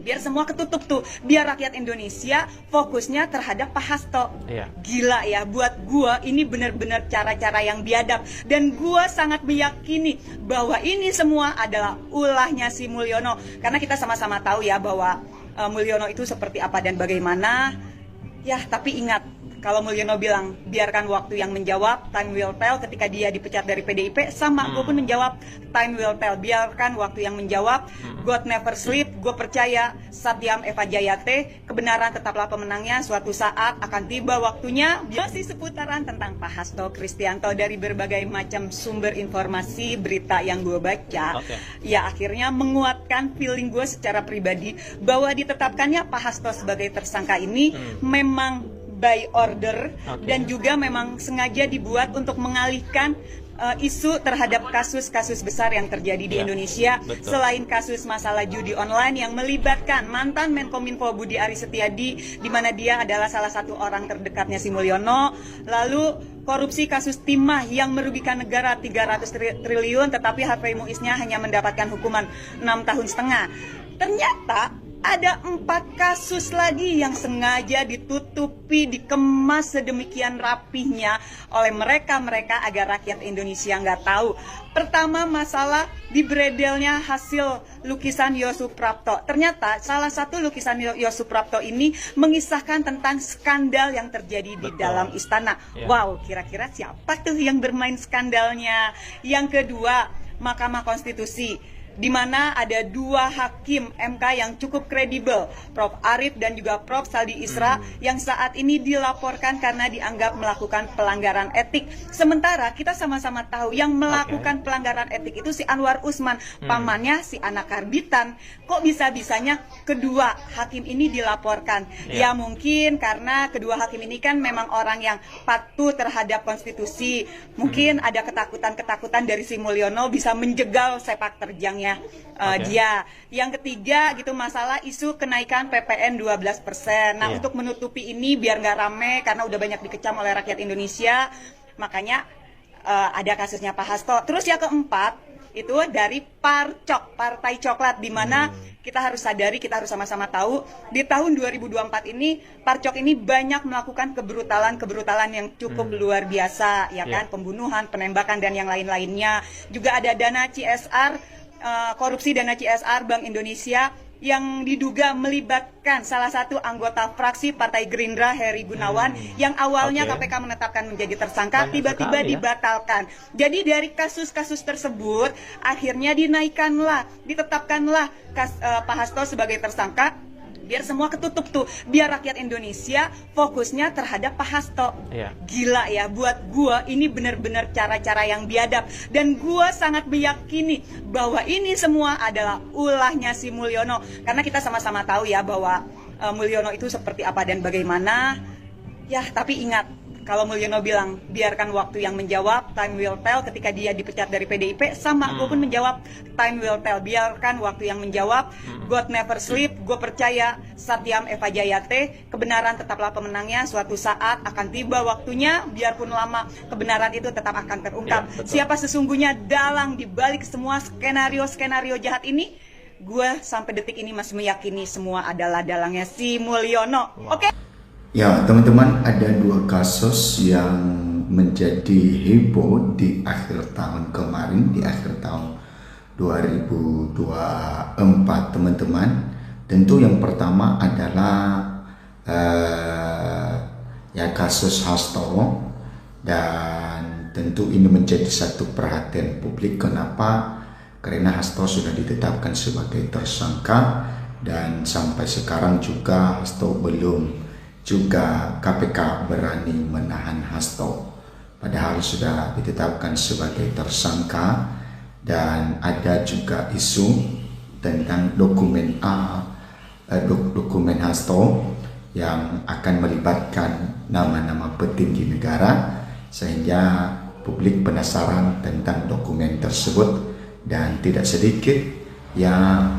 biar semua ketutup tuh, biar rakyat Indonesia fokusnya terhadap Pak Hasto. Gila ya, buat gua ini benar-benar cara-cara yang biadab, dan gua sangat meyakini bahwa ini semua adalah ulahnya si Mulyono, karena kita sama-sama tahu ya bahwa Mulyono itu seperti apa dan bagaimana. Ya, tapi ingat, kalau Mulyono bilang biarkan waktu yang menjawab, time will tell, ketika dia dipecat dari PDIP, sama gue pun menjawab time will tell, biarkan waktu yang menjawab. God never sleep, gue percaya Satyam Eva Jayate, kebenaran tetaplah pemenangnya, suatu saat akan tiba waktunya. Masih seputaran tentang Pak Hasto Kristianto dari berbagai macam sumber informasi berita yang gue baca, ya akhirnya menguatkan feeling gue secara pribadi bahwa ditetapkannya Pak Hasto sebagai tersangka ini memang by order, dan juga memang sengaja dibuat untuk mengalihkan isu terhadap kasus-kasus besar yang terjadi di Indonesia. Selain kasus masalah judi online yang melibatkan mantan Menkominfo Budi Aris Setiadi, di mana dia adalah salah satu orang terdekatnya si Mulyono. Lalu korupsi kasus timah yang merugikan negara 300 triliun, tetapi Harvey Muiznya hanya mendapatkan hukuman 6,5 tahun. Ternyata ada 4 kasus lagi yang sengaja ditutupi, dikemas sedemikian rapihnya oleh mereka agar rakyat Indonesia nggak tahu. Pertama, masalah dibredelnya hasil lukisan Yosuprapto. Ternyata salah satu lukisan Yosuprapto ini mengisahkan tentang skandal yang terjadi di dalam istana. Wow, kira-kira siapa tuh yang bermain skandalnya? Yang kedua, Mahkamah Konstitusi, di mana ada 2 hakim MK yang cukup kredibel, Prof. Arief dan juga Prof. Saldi Isra, yang saat ini dilaporkan karena dianggap melakukan pelanggaran etik. Sementara kita sama-sama tahu yang melakukan pelanggaran etik itu si Anwar Usman, pamannya si Ana Karbitan. Kok bisa-bisanya kedua hakim ini dilaporkan? Ya mungkin karena kedua hakim ini kan memang orang yang patuh terhadap konstitusi. Mungkin ada ketakutan-ketakutan dari si Mulyono bisa menjegal sepak terjangnya dia. Yang ketiga gitu, masalah isu kenaikan PPN 12%. Nah, untuk menutupi ini biar nggak rame karena udah banyak dikecam oleh rakyat Indonesia, makanya ada kasusnya Pak Hasto. Terus yang keempat itu dari Parcok, Partai Coklat, di mana kita harus sadari, kita harus sama-sama tahu di tahun 2024 ini Parcok ini banyak melakukan kebrutalan yang cukup luar biasa, ya kan, pembunuhan, penembakan dan yang lain-lainnya. Juga ada dana CSR, korupsi dana CSR Bank Indonesia yang diduga melibatkan salah satu anggota fraksi Partai Gerindra, Heri Gunawan, yang awalnya KPK menetapkan menjadi tersangka, tiba-tiba dibatalkan. Jadi dari kasus-kasus tersebut akhirnya ditetapkanlah Pak Hasto sebagai tersangka, biar semua ketutup tuh, biar rakyat Indonesia fokusnya terhadap Pak Hasto. Gila ya, buat gua ini benar-benar cara-cara yang biadab, dan gua sangat meyakini bahwa ini semua adalah ulahnya si Mulyono, karena kita sama-sama tahu ya bahwa Mulyono itu seperti apa dan bagaimana. Ya, tapi ingat, kalau Mulyono bilang biarkan waktu yang menjawab, time will tell, ketika dia dipecat dari PDIP, sama gue pun menjawab time will tell, biarkan waktu yang menjawab. God never sleep, gue percaya Satyam Eva Jayate, kebenaran tetaplah pemenangnya, suatu saat akan tiba waktunya, biarpun lama kebenaran itu tetap akan terungkap. Siapa sesungguhnya dalang dibalik semua skenario jahat ini? Gue sampai detik ini masih meyakini semua adalah dalangnya si Mulyono. Oke? Ya, teman-teman, ada 2 kasus yang menjadi heboh di akhir tahun kemarin, di akhir tahun 2024, teman-teman. Tentu yang pertama adalah kasus Hasto, dan tentu ini menjadi satu perhatian publik. Kenapa? Karena Hasto sudah ditetapkan sebagai tersangka, dan sampai sekarang juga Hasto belum KPK berani menahan Hasto, padahal sudah ditetapkan sebagai tersangka. Dan ada juga isu tentang dokumen Hasto yang akan melibatkan nama-nama petinggi negara, sehingga publik penasaran tentang dokumen tersebut, dan tidak sedikit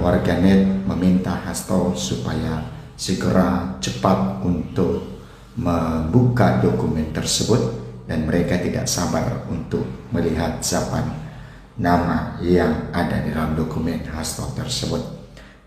warganet meminta Hasto supaya segera cepat untuk membuka dokumen tersebut, dan mereka tidak sabar untuk melihat siapa nama yang ada di dalam dokumen Hasto tersebut.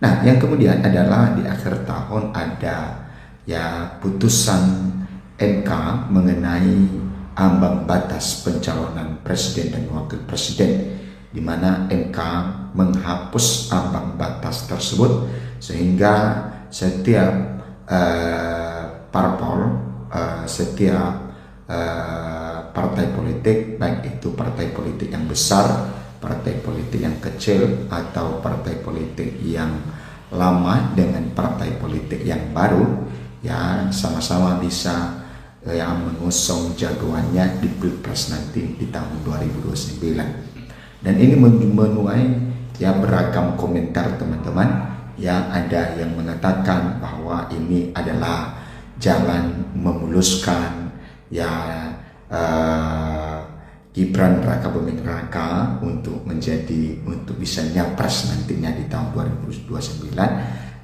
Nah, yang kemudian adalah di akhir tahun ada ya putusan MK mengenai ambang batas pencalonan presiden dan wakil presiden, di mana MK menghapus ambang batas tersebut sehingga setiap parpol, setiap partai politik, baik itu partai politik yang besar, partai politik yang kecil, atau partai politik yang lama dengan partai politik yang baru, ya sama-sama bisa yang mengusung jagoannya di Pilpres nanti di tahun 2029. Dan ini menuai ya beragam komentar teman-teman, yang ada yang mengatakan bahwa ini adalah jalan memuluskan ya Gibran Raka Buming Raka untuk bisa nyapres nantinya di tahun 2029.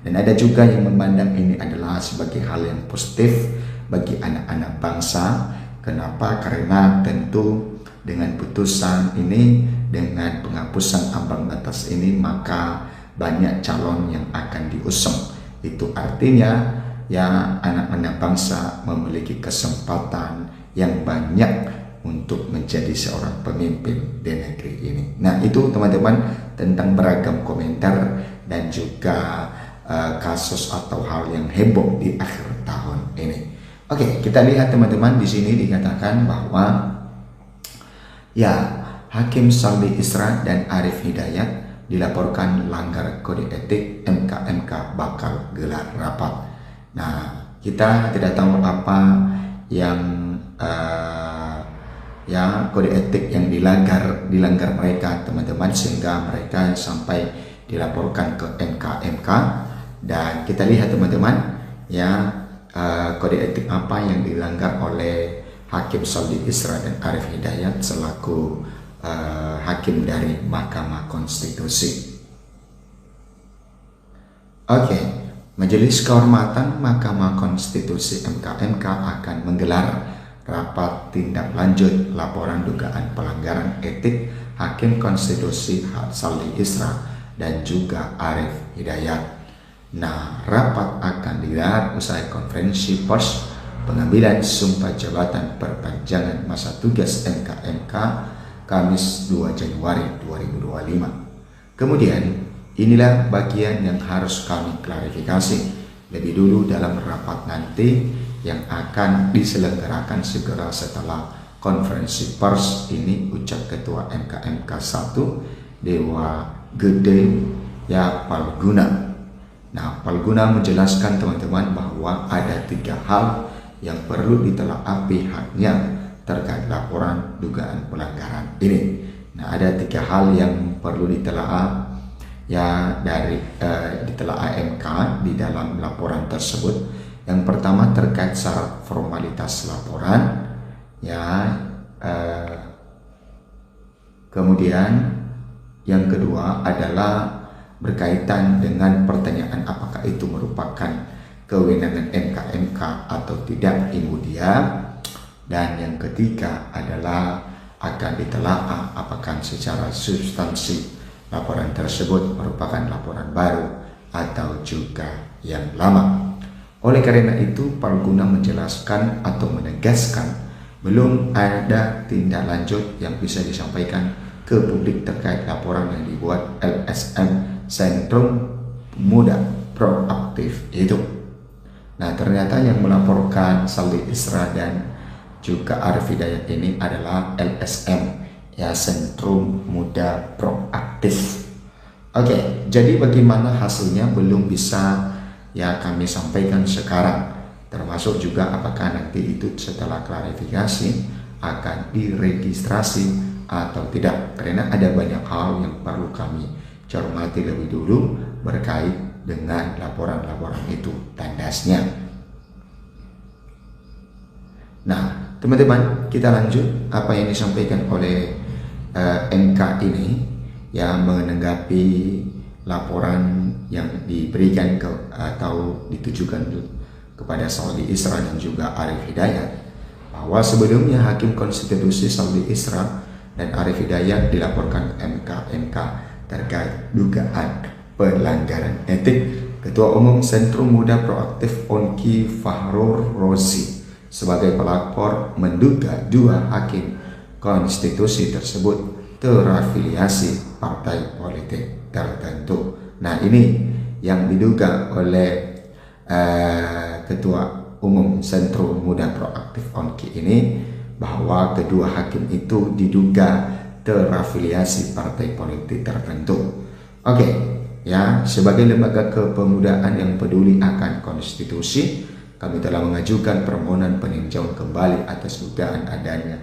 Dan ada juga yang memandang ini adalah sebagai hal yang positif bagi anak-anak bangsa. Kenapa? Karena tentu dengan putusan ini, dengan penghapusan ambang batas ini, maka banyak calon yang akan diusung. Itu artinya ya anak-anak bangsa memiliki kesempatan yang banyak untuk menjadi seorang pemimpin di negeri ini. Nah, itu teman-teman tentang beragam komentar dan juga kasus atau hal yang heboh di akhir tahun ini. Oke, kita lihat teman-teman, di sini dikatakan bahwa ya Hakim Saldi Isra dan Arif Hidayat dilaporkan langgar kode etik, MK bakal gelar rapat. Nah, kita tidak tahu apa yang ya kode etik yang dilanggar mereka teman-teman, sehingga mereka sampai dilaporkan ke MK. Dan kita lihat teman-teman ya kode etik apa yang dilanggar oleh Hakim Saldi Isra dan Arif Hidayat selaku hakim dari Mahkamah Konstitusi. Oke, Majelis Kehormatan Mahkamah Konstitusi MK akan menggelar rapat tindak lanjut laporan dugaan pelanggaran etik Hakim Konstitusi Saldi Isra dan juga Arif Hidayat. Nah, rapat akan digelar usai konferensi pers pengambilan sumpah jabatan perpanjangan masa tugas MK Kamis 2 Januari 2025. Kemudian, inilah bagian yang harus kami klarifikasi lebih dulu dalam rapat nanti yang akan diselenggarakan segera setelah konferensi pers ini, ucap Ketua MK 1 Dewa Gede ya Palguna. Nah, Palguna menjelaskan teman-teman bahwa ada 3 hal yang perlu ditelaah pihaknya terkait laporan dugaan pelanggaran ini. Nah, ada 3 hal yang perlu ditelaah ya dari ditelaah MK di dalam laporan tersebut. Yang pertama terkait syarat formalitas laporan ya, kemudian yang kedua adalah berkaitan dengan pertanyaan apakah itu merupakan kewenangan MK atau tidak, ini dia. Dan yang ketiga adalah akan ditelaah apakah secara substansi laporan tersebut merupakan laporan baru atau juga yang lama. Oleh karena itu, Palguna menjelaskan atau menegaskan belum ada tindak lanjut yang bisa disampaikan ke publik terkait laporan yang dibuat LSM Sentrum Muda Proaktif itu. Nah, ternyata yang melaporkan Saldi Isra dan juga Arif Hidayat ini adalah LSM ya, Sentrum Muda Proaktif. Oke, jadi bagaimana hasilnya belum bisa ya kami sampaikan sekarang, termasuk juga apakah nanti itu setelah klarifikasi akan diregistrasi atau tidak, karena ada banyak hal yang perlu kami cermati lebih dulu berkait dengan laporan-laporan itu tandasnya. Nah, teman-teman, kita lanjut apa yang disampaikan oleh MK ini yang menanggapi laporan yang diberikan atau ditujukan kepada Saldi Isra dan juga Arif Hidayat, bahwa sebelumnya Hakim Konstitusi Saldi Isra dan Arif Hidayat dilaporkan ke MK terkait dugaan pelanggaran etik. Ketua Umum Sentrum Muda Proaktif Onki Fahrur Rozi sebagai pelapor menduga 2 hakim konstitusi tersebut terafiliasi partai politik tertentu. Nah, ini yang diduga oleh Ketua Umum Sentrum Muda Proaktif Onki ini, bahwa kedua hakim itu diduga terafiliasi partai politik tertentu. Oke. Ya, sebagai lembaga kepemudaan yang peduli akan konstitusi, kami telah mengajukan permohonan peninjauan kembali atas dugaan adanya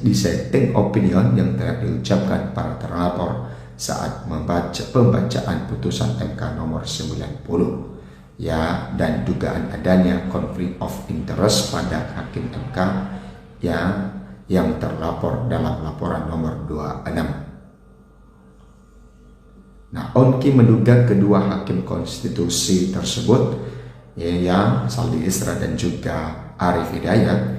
dissenting opinion yang telah diucapkan para terlapor saat membaca pembacaan putusan MK nomor 90, ya, dan dugaan adanya konflik of interest pada hakim MK yang terlapor dalam laporan nomor 26. Nah, Onki menduga kedua hakim konstitusi tersebut, yang Saldi Isra dan juga Arif Hidayat,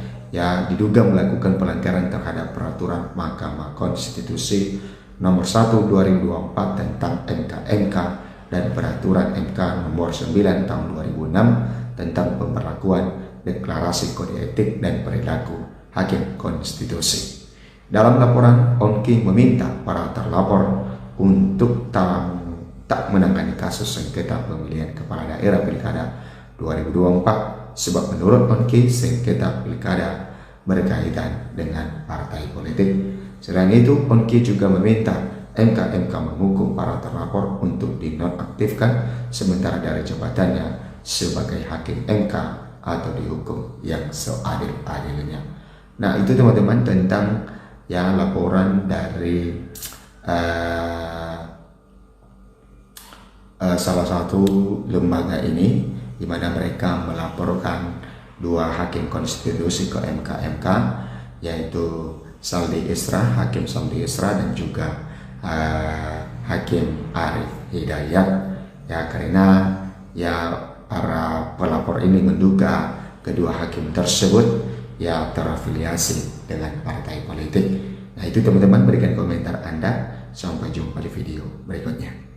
diduga melakukan pelanggaran terhadap peraturan Mahkamah Konstitusi nomor 1/2024 tentang MK dan peraturan MK nomor 9 tahun 2006 tentang pemberlakuan deklarasi kode etik dan perilaku hakim konstitusi. Dalam laporan, Onki meminta para terlapor untuk tak menangani kasus sengketa pemilihan kepala daerah Pilkada 2024 sebab menurut Onki sengketa Pilkada berkaitan dengan partai politik. Selain itu, Onki juga meminta MK menghukum para terlapor untuk dinonaktifkan sementara dari jabatannya sebagai hakim MK atau dihukum yang seadil-adilnya. Nah, itu teman-teman tentang laporan dari salah satu lembaga ini, di mana mereka melaporkan 2 hakim konstitusi ke MK, yaitu Hakim Saldi Isra dan juga Hakim Arif Hidayat, karena para pelapor ini menduga kedua hakim tersebut terafiliasi dengan partai politik. Nah, itu teman-teman, berikan komentar Anda. Sampai jumpa di video berikutnya.